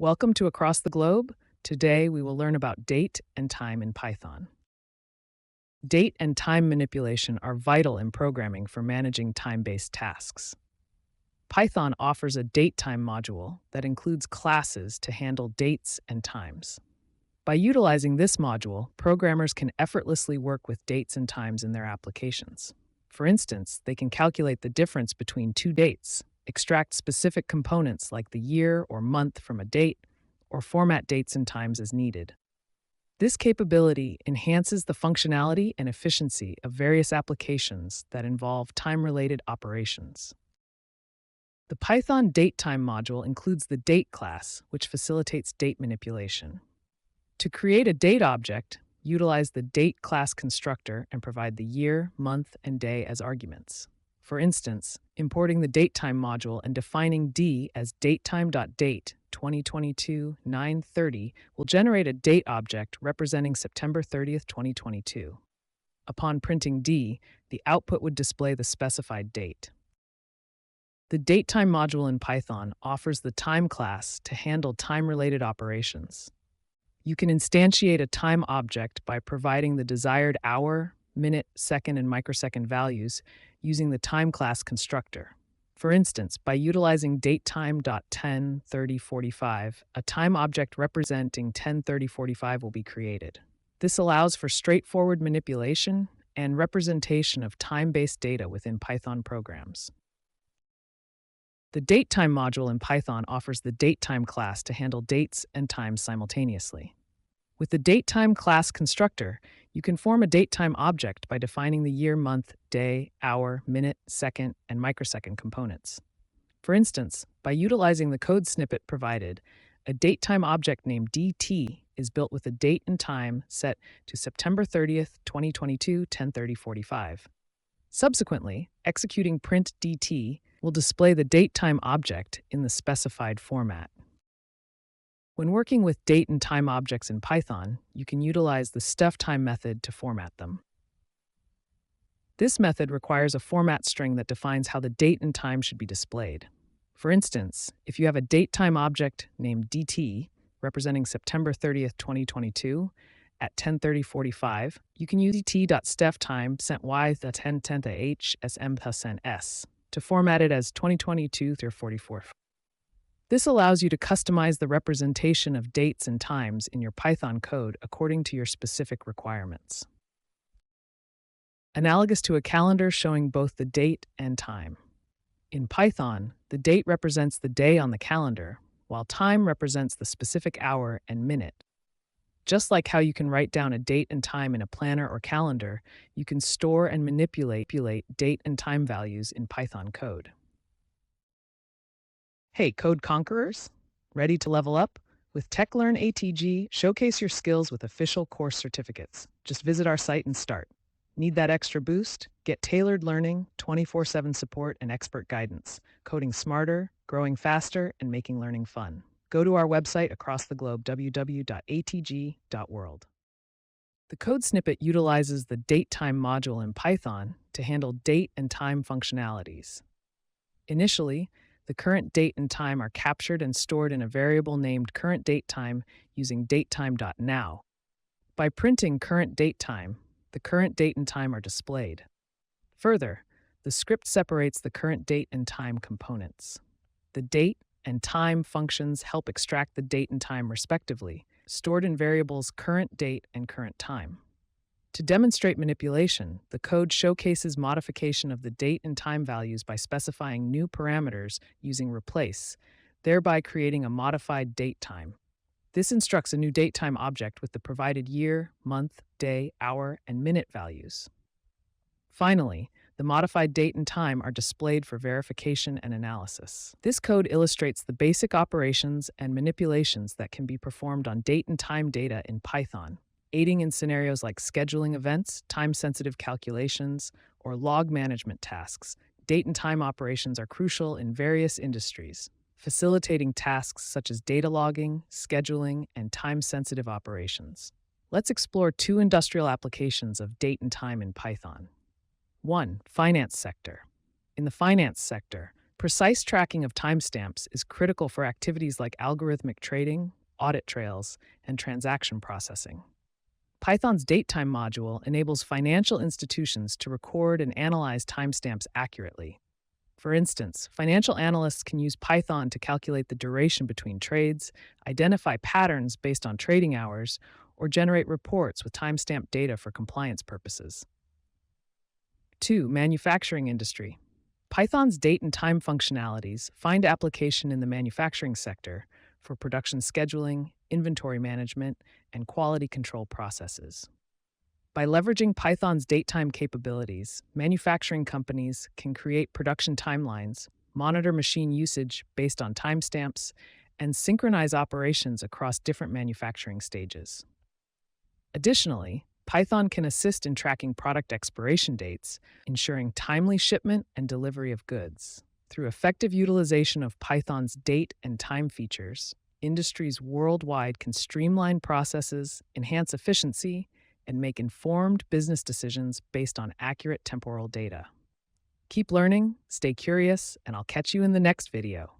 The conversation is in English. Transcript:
Welcome to Across the Globe. Today we will learn about date and time in Python. Date and time manipulation are vital in programming for managing time-based tasks. Python offers a datetime module that includes classes to handle dates and times. By utilizing this module, programmers can effortlessly work with dates and times in their applications. For instance, they can calculate the difference between two dates, extract specific components like the year or month from a date, or format dates and times as needed. This capability enhances the functionality and efficiency of various applications that involve time-related operations. The Python datetime module includes the date class, which facilitates date manipulation. To create a date object, utilize the date class constructor and provide the year, month, and day as arguments. For instance, importing the datetime module and defining d as datetime.date 2022-9/30 will generate a date object representing September 30th, 2022. Upon printing d, the output would display the specified date. The datetime module in Python offers the time class to handle time-related operations. You can instantiate a time object by providing the desired hour, minute, second, and microsecond values using the time class constructor. For instance, by utilizing datetime.10:30:45, a time object representing 10:30:45 will be created. This allows for straightforward manipulation and representation of time-based data within Python programs. The datetime module in Python offers the datetime class to handle dates and times simultaneously. With the datetime class constructor, you can form a datetime object by defining the year, month, day, hour, minute, second, and microsecond components. For instance, by utilizing the code snippet provided, a datetime object named dt is built with a date and time set to September 30th, 2022, 10:30:45. Subsequently, executing print dt will display the datetime object in the specified format. When working with date and time objects in Python, you can utilize the stuffTime method to format them. This method requires a format string that defines how the date and time should be displayed. For instance, if you have a datetime object named dt representing September 30th, 2022 at 10:30:45, you can use dt.stuffTime sent y the 10h sm+s to format it as 2022-44. This allows you to customize the representation of dates and times in your Python code according to your specific requirements. Analogous to a calendar showing both the date and time. In Python, the date represents the day on the calendar, while time represents the specific hour and minute. Just like how you can write down a date and time in a planner or calendar, you can store and manipulate date and time values in Python code. Hey, code conquerors! Ready to level up? With TechLearn ATG, showcase your skills with official course certificates. Just visit our site and start. Need that extra boost? Get tailored learning, 24/7 support, and expert guidance. Coding smarter, growing faster, and making learning fun. Go to our website across the globe, www.atg.world. The code snippet utilizes the datetime module in Python to handle date and time functionalities. Initially, the current date and time are captured and stored in a variable named currentDateTime using datetime.now. By printing currentDateTime, the current date and time are displayed. Further, the script separates the current date and time components. The date and time functions help extract the date and time respectively, stored in variables current date and current time. To demonstrate manipulation, the code showcases modification of the date and time values by specifying new parameters using replace, thereby creating a modified datetime. This instructs a new datetime object with the provided year, month, day, hour, and minute values. Finally, the modified date and time are displayed for verification and analysis. This code illustrates the basic operations and manipulations that can be performed on date and time data in Python, aiding in scenarios like scheduling events, time-sensitive calculations, or log management tasks. Date and time operations are crucial in various industries, facilitating tasks such as data logging, scheduling, and time-sensitive operations. Let's explore two industrial applications of date and time in Python. 1. Finance sector. In the finance sector, Precise tracking of timestamps is critical for activities like algorithmic trading, audit trails, and transaction processing. Python's Datetime module enables financial institutions to record and analyze timestamps accurately. For instance, financial analysts can use Python to calculate the duration between trades, identify patterns based on trading hours, or generate reports with timestamp data for compliance purposes. 2. Manufacturing industry. Python's date and time functionalities find application in the manufacturing sector for production scheduling, inventory management, and quality control processes. By leveraging Python's datetime capabilities, manufacturing companies can create production timelines, monitor machine usage based on timestamps, and synchronize operations across different manufacturing stages. Additionally, Python can assist in tracking product expiration dates, ensuring timely shipment and delivery of goods. Through effective utilization of Python's date and time features, industries worldwide can streamline processes, enhance efficiency, and make informed business decisions based on accurate temporal data. Keep learning, stay curious, and I'll catch you in the next video.